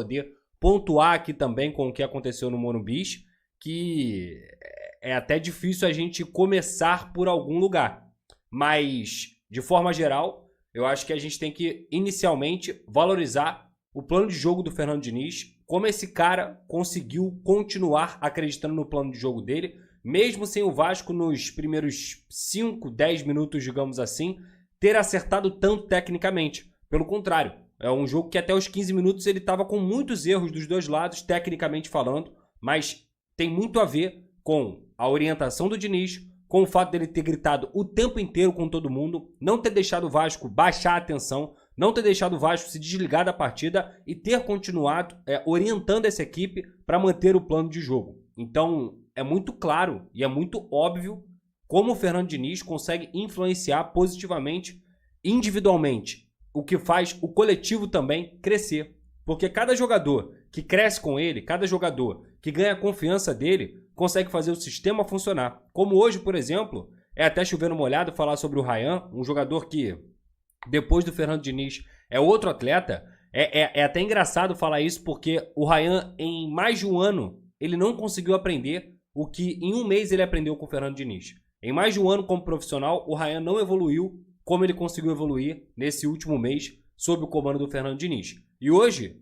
poder pontuar aqui também com o que aconteceu no Morumbi, que é até difícil a gente começar por algum lugar. Mas, de forma geral, eu acho que a gente tem que, inicialmente, valorizar o plano de jogo do Fernando Diniz, como esse cara conseguiu continuar acreditando no plano de jogo dele, mesmo sem o Vasco nos primeiros 5, 10 minutos, digamos assim, ter acertado tanto tecnicamente. Pelo contrário, é um jogo que até os 15 minutos ele estava com muitos erros dos dois lados, tecnicamente falando, mas tem muito a ver com a orientação do Diniz, com o fato dele ter gritado o tempo inteiro com todo mundo, não ter deixado o Vasco baixar a atenção, não ter deixado o Vasco se desligar da partida e ter continuado orientando essa equipe para manter o plano de jogo. Então, é muito claro e é muito óbvio como o Fernando Diniz consegue influenciar positivamente, individualmente, o que faz o coletivo também crescer. Porque cada jogador que cresce com ele, cada jogador que ganha a confiança dele, consegue fazer o sistema funcionar. Como hoje, por exemplo, é até chovendo molhado falar sobre o Ryan, um jogador que, depois do Fernando Diniz, é outro atleta. É até engraçado falar isso porque o Ryan, em mais de um ano, ele não conseguiu aprender o que em um mês ele aprendeu com o Fernando Diniz. Em mais de um ano como profissional, o Ryan não evoluiu como ele conseguiu evoluir nesse último mês sob o comando do Fernando Diniz. E hoje,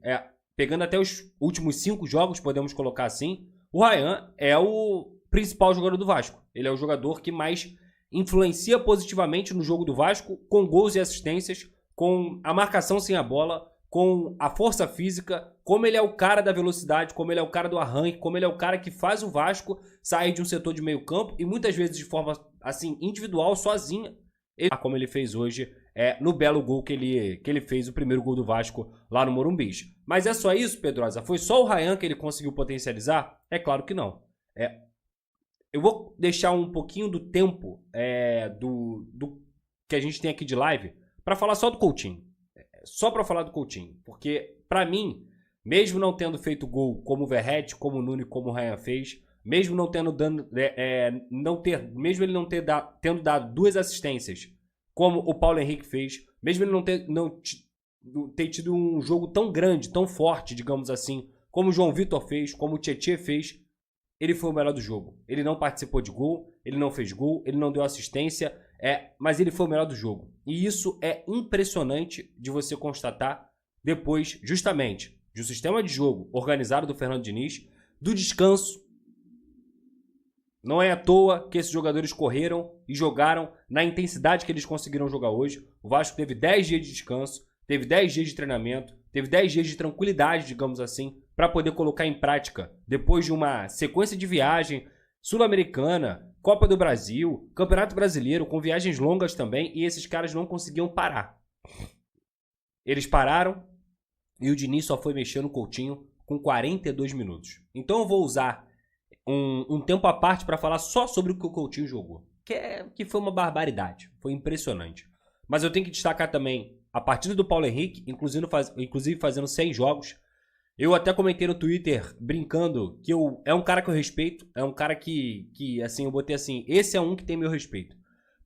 pegando até os últimos 5 jogos, podemos colocar assim, o Ryan é o principal jogador do Vasco. Ele é o jogador que mais influencia positivamente no jogo do Vasco, com gols e assistências, com a marcação sem a bola, com a força física, como ele é o cara da velocidade, como ele é o cara do arranque, como ele é o cara que faz o Vasco sair de um setor de meio campo e muitas vezes de forma assim individual, sozinha, como ele fez hoje no belo gol que ele fez, o primeiro gol do Vasco lá no Morumbi. Mas é só isso, Pedrosa? Foi só o Ryan que ele conseguiu potencializar? É claro que não. Eu vou deixar um pouquinho do tempo do que a gente tem aqui de live para falar só do Coutinho. Só para falar do Coutinho. Porque, para mim, mesmo não tendo feito gol como o Verratti, como o Nuno e como o Ryan fez, mesmo não tendo mesmo ele não tendo dado 2 assistências, como o Paulo Henrique fez, mesmo ele não ter tido um jogo tão grande, tão forte, digamos assim, como o João Vitor fez, como o Tietê fez, ele foi o melhor do jogo. Ele não participou de gol, ele não fez gol, ele não deu assistência, mas ele foi o melhor do jogo. E isso é impressionante de você constatar depois, justamente, de um sistema de jogo organizado do Fernando Diniz, do descanso. Não é à toa que esses jogadores correram e jogaram na intensidade que eles conseguiram jogar hoje. O Vasco teve 10 dias de descanso, teve 10 dias de treinamento, teve 10 dias de tranquilidade, digamos assim, para poder colocar em prática, depois de uma sequência de viagem sul-americana, Copa do Brasil, Campeonato Brasileiro, com viagens longas também, e esses caras não conseguiam parar. Eles pararam e o Diniz só foi mexer no Coutinho com 42 minutos. Então eu vou usar um tempo à parte para falar só sobre o que o Coutinho jogou, que foi uma barbaridade, foi impressionante. Mas eu tenho que destacar também a partida do Paulo Henrique, inclusive fazendo 100 jogos. Eu até comentei no Twitter, brincando, que é um cara que eu respeito, é um cara que assim, eu botei assim, esse é um que tem meu respeito.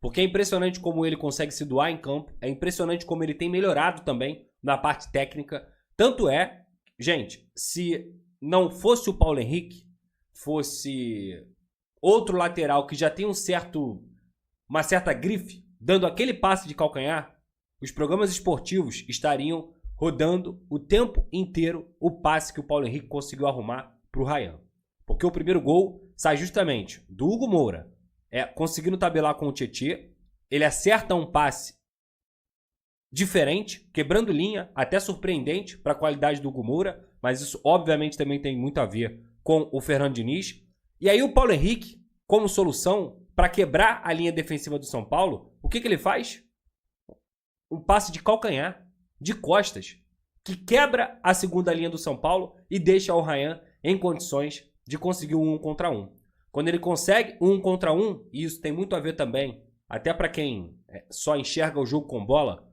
Porque é impressionante como ele consegue se doar em campo, é impressionante como ele tem melhorado também na parte técnica. Tanto é, gente, se não fosse o Paulo Henrique, fosse outro lateral que já tem uma certa grife, dando aquele passe de calcanhar, os programas esportivos estariam rodando o tempo inteiro o passe que o Paulo Henrique conseguiu arrumar para o Ryan. Porque o primeiro gol sai justamente do Hugo Moura, conseguindo tabelar com o Tietê, ele acerta um passe diferente, quebrando linha, até surpreendente para a qualidade do Hugo Moura, mas isso obviamente também tem muito a ver com o Fernando Diniz. E aí o Paulo Henrique, como solução para quebrar a linha defensiva do São Paulo, o que ele faz? Um passe de calcanhar, de costas, que quebra a segunda linha do São Paulo e deixa o Ryan em condições de conseguir um 1 contra 1. Quando ele consegue um 1 contra 1, e isso tem muito a ver também, até para quem só enxerga o jogo com bola,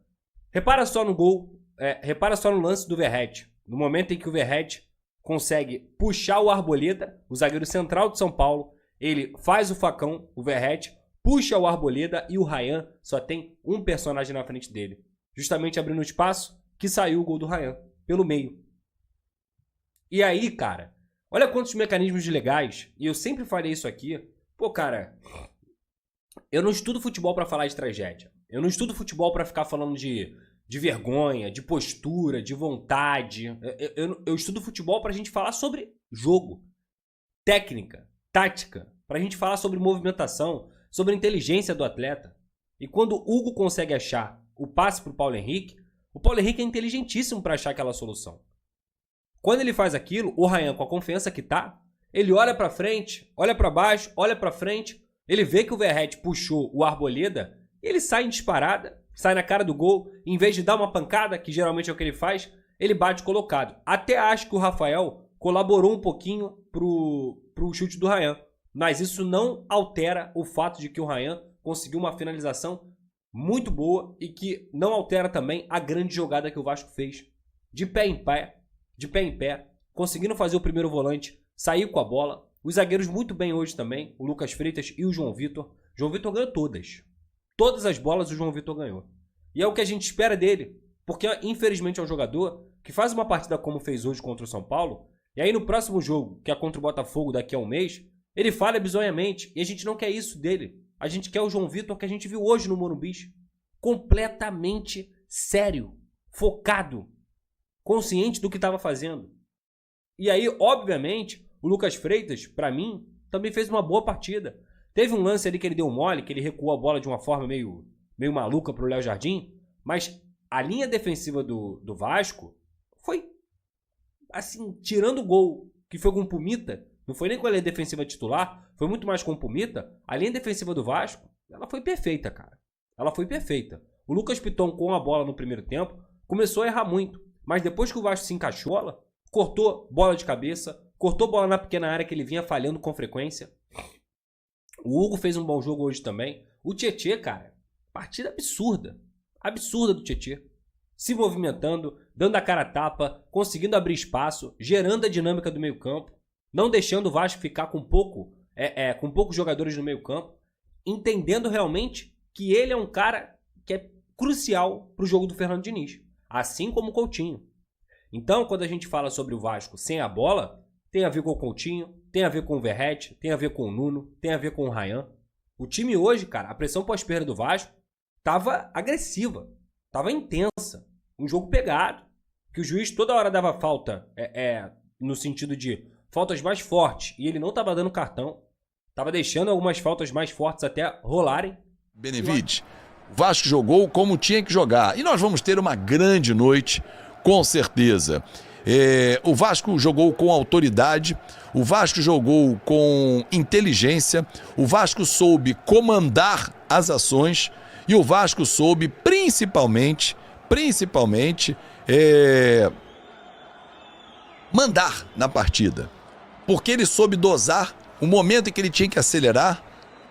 repara só no gol, repara só no lance do Verratti. No momento em que o Verratti consegue puxar o Arboleda, o zagueiro central de São Paulo, ele faz o facão, o Verratti, puxa o Arboleda e o Ryan só tem um personagem na frente dele. Justamente abrindo espaço que saiu o gol do Ryan, pelo meio. E aí, cara, olha quantos mecanismos legais, e eu sempre falei isso aqui. Pô, cara, eu não estudo futebol pra falar de tragédia. Eu não estudo futebol pra ficar falando de vergonha, de postura, de vontade. Eu estudo futebol pra gente falar sobre jogo, técnica, tática, pra gente falar sobre movimentação, sobre a inteligência do atleta. E quando o Hugo consegue achar o passe pro Paulo Henrique é inteligentíssimo pra achar aquela solução. Quando ele faz aquilo, o Ryan, com a confiança que tá, ele olha pra frente, olha pra baixo, olha pra frente, ele vê que o Verratti puxou o Arboleda, e ele sai em disparada, sai na cara do gol, em vez de dar uma pancada, que geralmente é o que ele faz, ele bate colocado. Até acho que o Rafael colaborou um pouquinho pro chute do Ryan, mas isso não altera o fato de que o Ryan conseguiu uma finalização muito boa e que não altera também a grande jogada que o Vasco fez. De pé em pé, conseguindo fazer o primeiro volante sair com a bola. Os zagueiros muito bem hoje também, o Lucas Freitas e o João Vitor. João Vitor ganhou todas. Todas as bolas o João Vitor ganhou. E é o que a gente espera dele, porque infelizmente é um jogador que faz uma partida como fez hoje contra o São Paulo, e aí no próximo jogo, que é contra o Botafogo daqui a um mês, ele falha bizonhamente, e a gente não quer isso dele. A gente quer o João Vitor que a gente viu hoje no Morumbi, completamente sério, focado, consciente do que estava fazendo. E aí, obviamente, o Lucas Freitas, pra mim, também fez uma boa partida. Teve um lance ali que ele deu mole, que ele recuou a bola de uma forma meio maluca pro Léo Jardim, mas a linha defensiva do Vasco foi, assim, tirando o gol, que foi com o Pumita, não foi nem com a linha defensiva titular, foi muito mais com o Pumita. A linha defensiva do Vasco, ela foi perfeita, cara. Ela foi perfeita. O Lucas Piton, com a bola no primeiro tempo, começou a errar muito. Mas depois que o Vasco se encaixou, cortou bola de cabeça, cortou bola na pequena área que ele vinha falhando com frequência. O Hugo fez um bom jogo hoje também. O Tietê, cara, partida absurda. Absurda do Tietê. Se movimentando, dando a cara a tapa, conseguindo abrir espaço, gerando a dinâmica do meio campo, não deixando o Vasco ficar com poucos jogadores no meio campo, entendendo realmente que ele é um cara que é crucial pro jogo do Fernando Diniz, assim como o Coutinho. Então, quando a gente fala sobre o Vasco sem a bola, tem a ver com o Coutinho, tem a ver com o Verratti, tem a ver com o Nuno, tem a ver com o Ryan. O time hoje, cara, a pressão pós-perda do Vasco tava agressiva, tava intensa. Um jogo pegado, que o juiz toda hora dava falta, no sentido de faltas mais fortes, e ele não tava dando cartão, tava deixando algumas faltas mais fortes até rolarem. Benevides, o Vasco jogou como tinha que jogar, e nós vamos ter uma grande noite, com certeza. O Vasco jogou com autoridade, o Vasco jogou com inteligência, o Vasco soube comandar as ações e o Vasco soube principalmente mandar na partida, porque ele soube dosar o momento em que ele tinha que acelerar,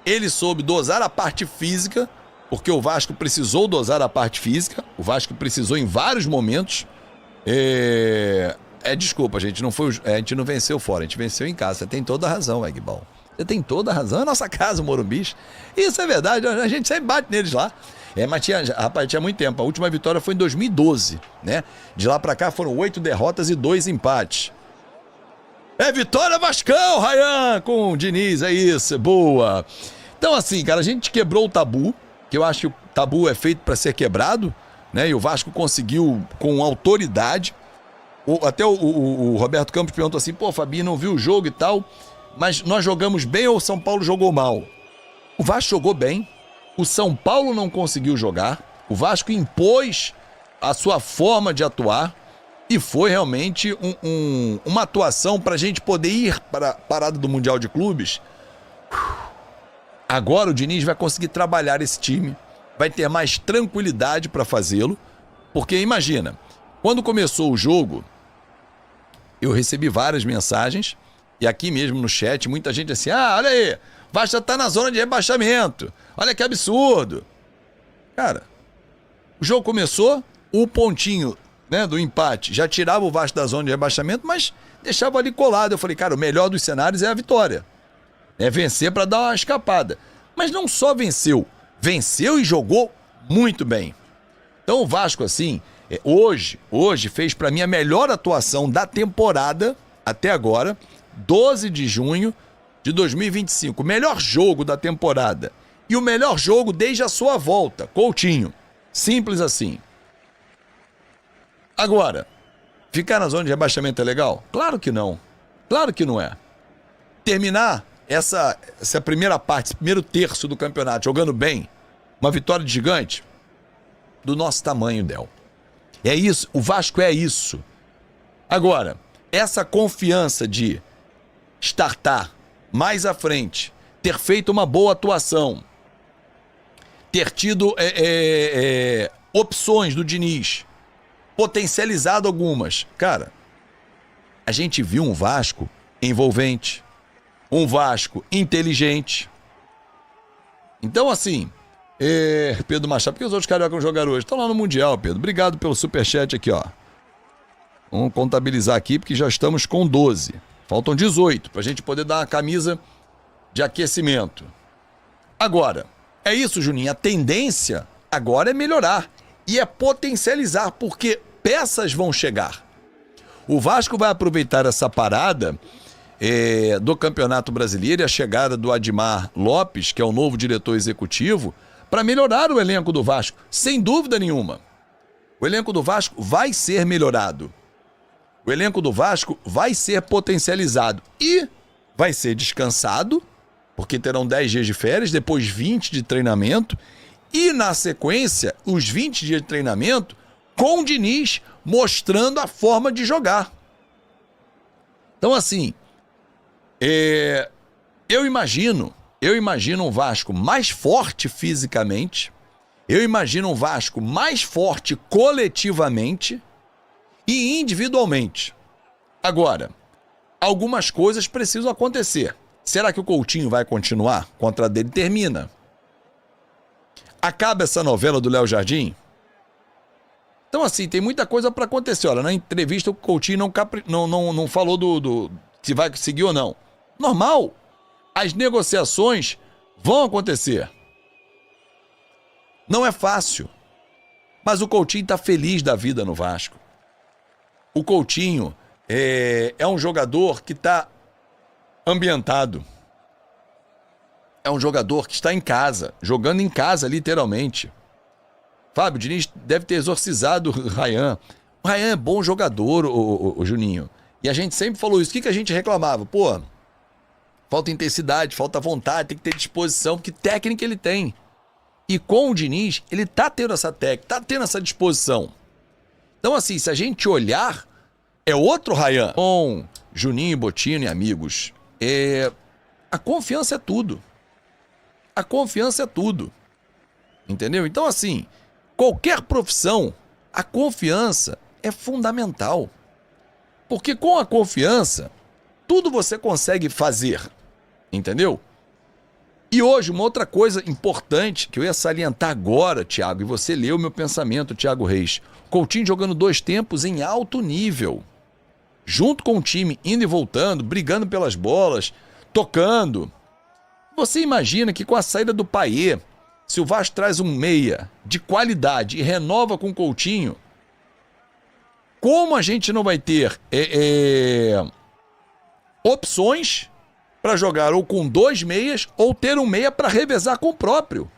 ele soube dosar a parte física, porque o Vasco precisou dosar a parte física, o Vasco precisou em vários momentos. Desculpa, gente, a gente não venceu fora, a gente venceu em casa. Você tem toda a razão, Egbal. Você tem toda a razão, é a nossa casa, o Morumbi. Isso é verdade, a gente sempre bate neles lá. Mas tinha muito tempo. A última vitória foi em 2012, né? De lá pra cá foram 8 derrotas e 2 empates. Vitória Vascão, Ryan, com o Diniz, é isso, boa. Então assim, cara, a gente quebrou o tabu, que eu acho que o tabu é feito pra ser quebrado, né? E o Vasco conseguiu com autoridade. Até o Roberto Campos perguntou assim, pô, Fabinho, não viu o jogo e tal, mas nós jogamos bem ou o São Paulo jogou mal? O Vasco jogou bem, o São Paulo não conseguiu jogar, o Vasco impôs a sua forma de atuar e foi realmente uma atuação para a gente poder ir para a parada do Mundial de Clubes. Agora o Diniz vai conseguir trabalhar esse time, vai ter mais tranquilidade para fazê-lo, porque imagina, quando começou o jogo, eu recebi várias mensagens, e aqui mesmo no chat, muita gente assim, olha aí, o Vasco já tá na zona de rebaixamento, olha que absurdo. Cara, o jogo começou, o pontinho, né, do empate já tirava o Vasco da zona de rebaixamento, mas deixava ali colado. Eu falei, cara, o melhor dos cenários é a vitória, é vencer para dar uma escapada. Mas não só venceu e jogou muito bem. Então o Vasco, assim, hoje fez pra mim a melhor atuação da temporada até agora, 12 de junho de 2025. O melhor jogo da temporada. E o melhor jogo desde a sua volta. Coutinho. Simples assim. Agora, ficar na zona de rebaixamento é legal? Claro que não. Claro que não é. Terminar essa primeira parte, esse primeiro terço do campeonato jogando bem, uma vitória de gigante, do nosso tamanho, Del. É isso, o Vasco é isso. Agora, essa confiança de startar mais à frente, ter feito uma boa atuação, ter tido opções do Diniz, potencializado algumas. Cara, a gente viu um Vasco envolvente, um Vasco inteligente. Então, assim, Pedro Machado, por que os outros cariocas não jogaram hoje? Estão lá no Mundial, Pedro. Obrigado pelo superchat aqui, ó. Vamos contabilizar aqui, porque já estamos com 12. Faltam 18, pra gente poder dar uma camisa de aquecimento. Agora, é isso, Juninho. A tendência agora é melhorar e é potencializar, porque peças vão chegar. O Vasco vai aproveitar essa parada do Campeonato Brasileiro e a chegada do Admar Lopes, que é o novo diretor executivo, para melhorar o elenco do Vasco, sem dúvida nenhuma. O elenco do Vasco vai ser melhorado. O elenco do Vasco vai ser potencializado e vai ser descansado, porque terão 10 dias de férias, depois 20 de treinamento e, na sequência, os 20 dias de treinamento com o Diniz mostrando a forma de jogar. Então, assim, eu imagino um Vasco mais forte fisicamente, eu imagino um Vasco mais forte coletivamente e individualmente. Agora, algumas coisas precisam acontecer. Será que o Coutinho vai continuar? O contrato dele termina. Acaba essa novela do Léo Jardim? Então, assim, tem muita coisa para acontecer. Olha, na entrevista o Coutinho não falou se vai seguir ou não. Normal. As negociações vão acontecer. Não é fácil. Mas o Coutinho está feliz da vida no Vasco. O Coutinho é um jogador que está ambientado. É um jogador que está em casa, jogando em casa, literalmente. Fábio Diniz deve ter exorcizado o Ryan. O Ryan é bom jogador, o Juninho. E a gente sempre falou isso. O que a gente reclamava? Pô, falta intensidade, falta vontade, tem que ter disposição, porque técnica ele tem. E com o Diniz, ele tá tendo essa técnica, tá tendo essa disposição. Então, assim, se a gente olhar, é outro Ryan. Com Juninho, Bottino e amigos, a confiança é tudo. A confiança é tudo. Entendeu? Então, assim, qualquer profissão, a confiança é fundamental. Porque com a confiança, tudo você consegue fazer. Entendeu? E hoje, uma outra coisa importante que eu ia salientar agora, Thiago, e você leu o meu pensamento, Thiago Reis. Coutinho jogando 2 tempos em alto nível. Junto com o time, indo e voltando, brigando pelas bolas, tocando. Você imagina que com a saída do Payet, se o Vasco traz um meia de qualidade e renova com o Coutinho, como a gente não vai ter opções para jogar ou com 2 meias ou ter um meia para revezar com o próprio?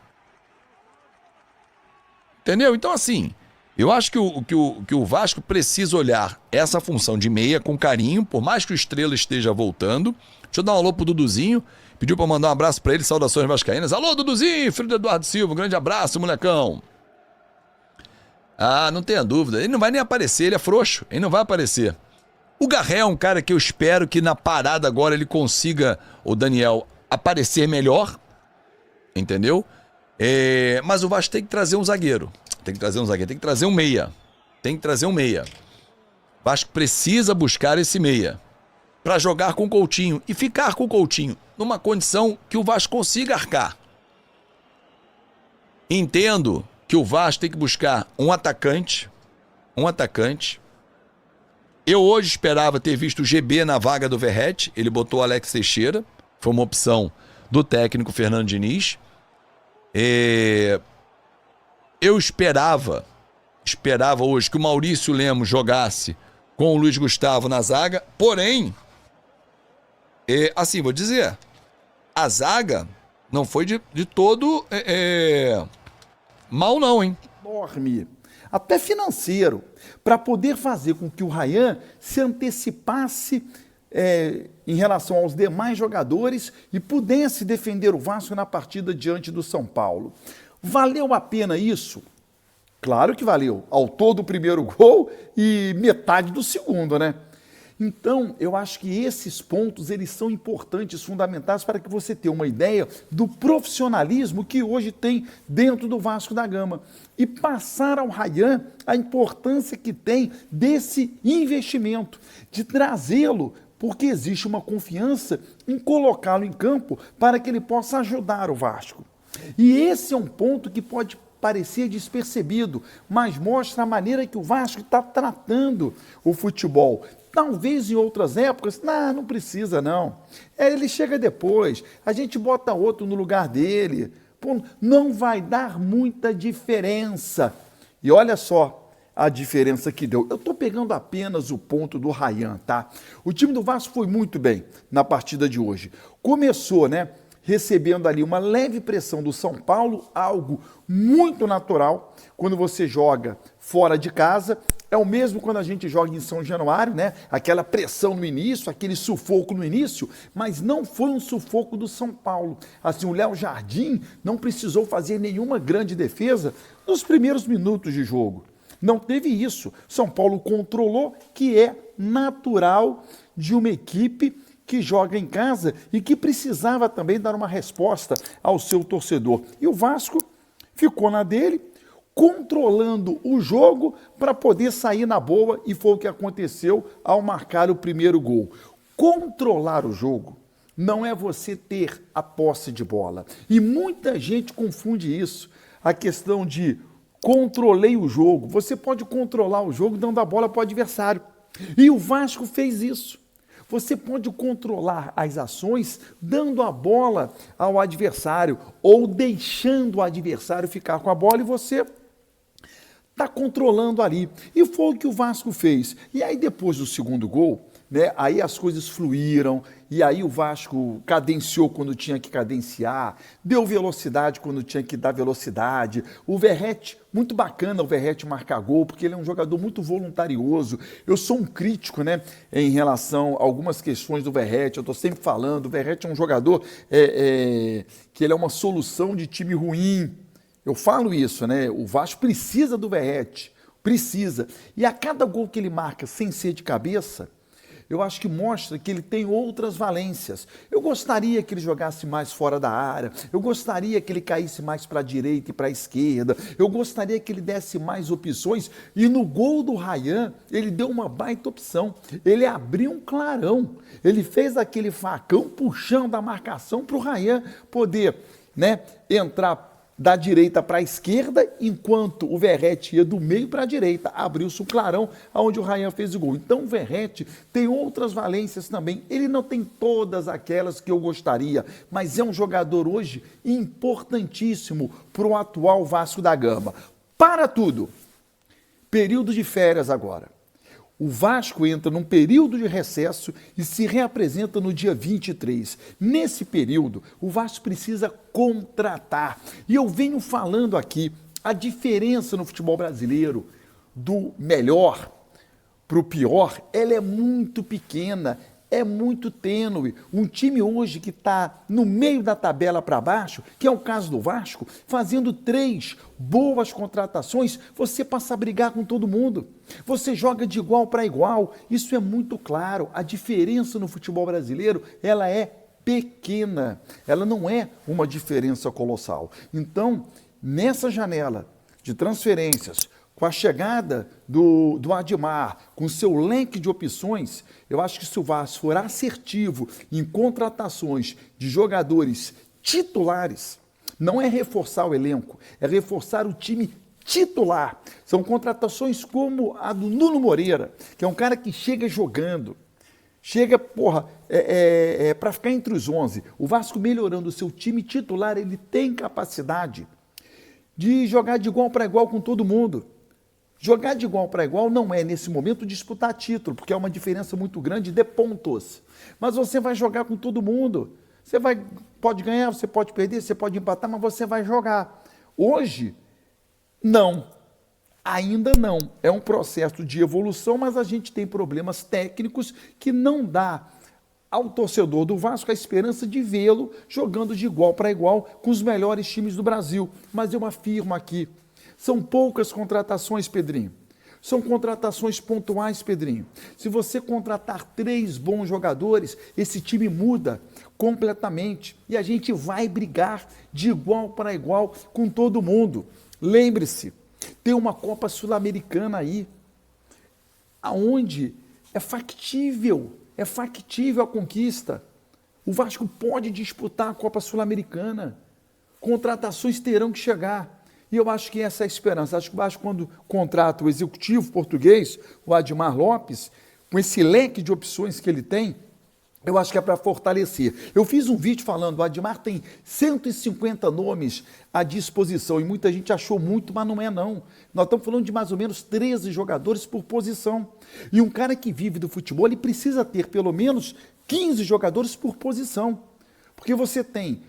Entendeu? Então, assim, eu acho que o Vasco precisa olhar essa função de meia com carinho, por mais que o Estrela esteja voltando. Deixa eu dar um alô pro Duduzinho. Pediu pra mandar um abraço pra ele, saudações vascaínas. Alô, Duduzinho, filho do Eduardo Silva, um grande abraço, molecão. Ah, não tenha dúvida, ele não vai nem aparecer, ele é frouxo, ele não vai aparecer. O Garré é um cara que eu espero que na parada agora ele consiga, o Daniel, aparecer melhor, entendeu? Mas o Vasco tem que trazer um zagueiro, tem que trazer um meia, O Vasco precisa buscar esse meia para jogar com o Coutinho e ficar com o Coutinho numa condição que o Vasco consiga arcar. Entendo que o Vasco tem que buscar um atacante. Eu hoje esperava ter visto o GB na vaga do Verratti, ele botou o Alex Teixeira, foi uma opção do técnico Fernando Diniz. Eu esperava hoje que o Maurício Lemos jogasse com o Luiz Gustavo na zaga, porém, Assim, vou dizer, a zaga não foi de todo mal não, hein? Enorme, até financeiro, para poder fazer com que o Ryan se antecipasse em relação aos demais jogadores e pudesse defender o Vasco na partida diante do São Paulo. Valeu a pena isso? Claro que valeu. Ao todo o primeiro gol e metade do segundo, né? Então, eu acho que esses pontos, eles são importantes, fundamentais para que você tenha uma ideia do profissionalismo que hoje tem dentro do Vasco da Gama. E passar ao Ryan a importância que tem desse investimento, de trazê-lo, porque existe uma confiança em colocá-lo em campo para que ele possa ajudar o Vasco. E esse é um ponto que pode parecer despercebido, mas mostra a maneira que o Vasco está tratando o futebol. Talvez em outras épocas, não precisa não. Ele chega depois, a gente bota outro no lugar dele. Pô, não vai dar muita diferença. E olha só a diferença que deu. Eu estou pegando apenas o ponto do Ryan, tá? O time do Vasco foi muito bem na partida de hoje. Começou, recebendo ali uma leve pressão do São Paulo, algo muito natural quando você joga fora de casa. É o mesmo quando a gente joga em São Januário, aquela pressão no início, aquele sufoco no início, mas não foi um sufoco do São Paulo. Assim, o Léo Jardim não precisou fazer nenhuma grande defesa nos primeiros minutos de jogo. Não teve isso. São Paulo controlou, que é natural de uma equipe que joga em casa e que precisava também dar uma resposta ao seu torcedor. E o Vasco ficou na dele, controlando o jogo para poder sair na boa, e foi o que aconteceu ao marcar o primeiro gol. Controlar o jogo não é você ter a posse de bola. E muita gente confunde isso, a questão de controlei o jogo. Você pode controlar o jogo dando a bola para o adversário. E o Vasco fez isso. Você pode controlar as ações dando a bola ao adversário ou deixando o adversário ficar com a bola e você está controlando ali. E foi o que o Vasco fez. E aí depois do segundo gol, aí as coisas fluíram, e aí o Vasco cadenciou quando tinha que cadenciar, deu velocidade quando tinha que dar velocidade. O Verratti, muito bacana o Verratti marcar gol, porque ele é um jogador muito voluntarioso. Eu sou um crítico, em relação a algumas questões do Verratti, eu estou sempre falando, o Verratti é um jogador que ele é uma solução de time ruim. Eu falo isso, o Vasco precisa do Verratti, precisa. E a cada gol que ele marca sem ser de cabeça, eu acho que mostra que ele tem outras valências. Eu gostaria que ele jogasse mais fora da área, eu gostaria que ele caísse mais para a direita e para a esquerda, eu gostaria que ele desse mais opções, e no gol do Ryan, ele deu uma baita opção, ele abriu um clarão, ele fez aquele facão puxando a marcação para o Ryan poder entrar da direita para a esquerda, enquanto o Verratti ia do meio para a direita. Abriu-se o clarão, onde o Ryan fez o gol. Então o Verratti tem outras valências também. Ele não tem todas aquelas que eu gostaria, mas é um jogador hoje importantíssimo para o atual Vasco da Gama. Para tudo, período de férias agora. O Vasco entra num período de recesso e se reapresenta no dia 23. Nesse período, o Vasco precisa contratar. E eu venho falando aqui, a diferença no futebol brasileiro do melhor para o pior, ela é muito pequena, é muito tênue. Um time hoje que está no meio da tabela para baixo, que é o caso do Vasco, fazendo 3 boas contratações, você passa a brigar com todo mundo. Você joga de igual para igual. Isso é muito claro. A diferença no futebol brasileiro, ela é pequena. Ela não é uma diferença colossal. Então, nessa janela de transferências, com a chegada do Admar, com seu leque de opções, eu acho que se o Vasco for assertivo em contratações de jogadores titulares, não é reforçar o elenco, é reforçar o time titular. São contratações como a do Nuno Moreira, que é um cara que chega jogando, chega, para ficar entre os 11. O Vasco melhorando o seu time titular, ele tem capacidade de jogar de igual para igual com todo mundo. Jogar de igual para igual não é, nesse momento, disputar título, porque é uma diferença muito grande de pontos. Mas você vai jogar com todo mundo. Pode ganhar, você pode perder, você pode empatar, mas você vai jogar. Hoje, não. Ainda não. É um processo de evolução, mas a gente tem problemas técnicos que não dá ao torcedor do Vasco a esperança de vê-lo jogando de igual para igual com os melhores times do Brasil. Mas eu afirmo aqui, são poucas contratações, Pedrinho. São contratações pontuais, Pedrinho. Se você contratar 3 bons jogadores, esse time muda completamente. E a gente vai brigar de igual para igual com todo mundo. Lembre-se, tem uma Copa Sul-Americana aí, aonde é factível a conquista. O Vasco pode disputar a Copa Sul-Americana. Contratações terão que chegar. E eu acho que essa é a esperança. Acho que o Vasco, quando contrata o executivo português, o Admar Lopes, com esse leque de opções que ele tem, eu acho que é para fortalecer. Eu fiz um vídeo falando, o Admar tem 150 nomes à disposição, e muita gente achou muito, mas não é não. Nós estamos falando de mais ou menos 13 jogadores por posição. E um cara que vive do futebol, ele precisa ter pelo menos 15 jogadores por posição. Porque você tem,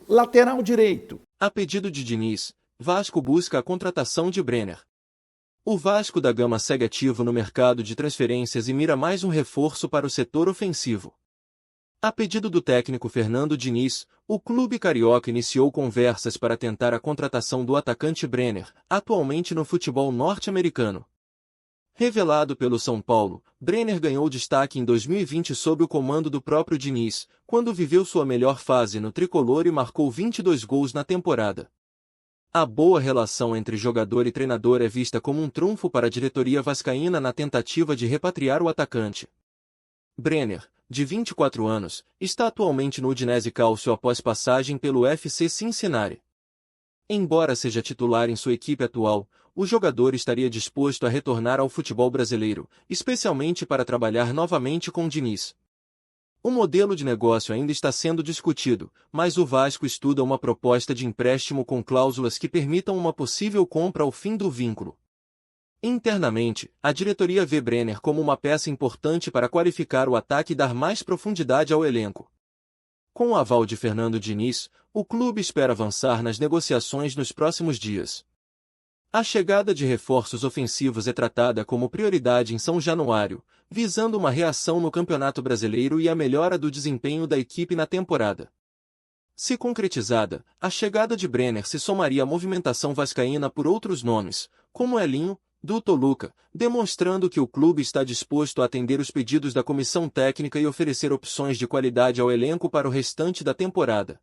lateral direito. A pedido de Diniz, Vasco busca a contratação de Brenner. O Vasco da Gama segue ativo no mercado de transferências e mira mais um reforço para o setor ofensivo. A pedido do técnico Fernando Diniz, o clube carioca iniciou conversas para tentar a contratação do atacante Brenner, atualmente no futebol norte-americano. Revelado pelo São Paulo, Brenner ganhou destaque em 2020 sob o comando do próprio Diniz, quando viveu sua melhor fase no tricolor e marcou 22 gols na temporada. A boa relação entre jogador e treinador é vista como um trunfo para a diretoria vascaína na tentativa de repatriar o atacante. Brenner, de 24 anos, está atualmente no Udinese Calcio após passagem pelo FC Cincinnati. Embora seja titular em sua equipe atual, o jogador estaria disposto a retornar ao futebol brasileiro, especialmente para trabalhar novamente com Diniz. O modelo de negócio ainda está sendo discutido, mas o Vasco estuda uma proposta de empréstimo com cláusulas que permitam uma possível compra ao fim do vínculo. Internamente, a diretoria vê Brenner como uma peça importante para qualificar o ataque e dar mais profundidade ao elenco. Com o aval de Fernando Diniz, o clube espera avançar nas negociações nos próximos dias. A chegada de reforços ofensivos é tratada como prioridade em São Januário, visando uma reação no Campeonato Brasileiro e a melhora do desempenho da equipe na temporada. Se concretizada, a chegada de Brenner se somaria à movimentação vascaína por outros nomes, como Elinho, do Toluca, demonstrando que o clube está disposto a atender os pedidos da comissão técnica e oferecer opções de qualidade ao elenco para o restante da temporada.